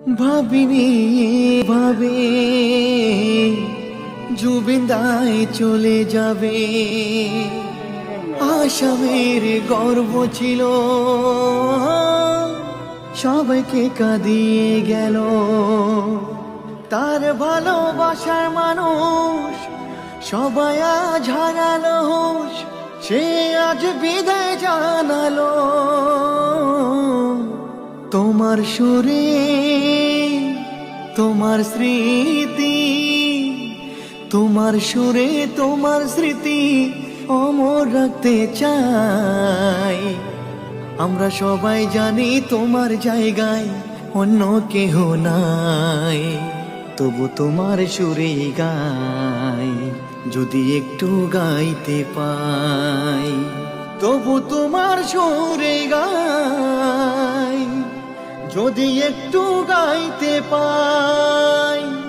ভাবিনি ভাবে জুবিনদাই চলে যাবে। আসামের গর্ব ছিল, সবাইকে কাঁদিয়ে গেল। তার ভালোবাসার মানুষ সবাই আজ হারালো হুঁশ, সে আজ বিদায় জানালো। তোমার সুরে তোমার স্মৃতি, তোমার সুরে তোমার স্মৃতি অমর রাখতে চাই। আমরা সবাই জানি তোমার জায়গায় অন্য কেহ নাই, তবু তোমার সুরে গাই যদি একটু গাইতে পাই। তবু তোমার সুরে গাই যদি একটু গাইতে পাই।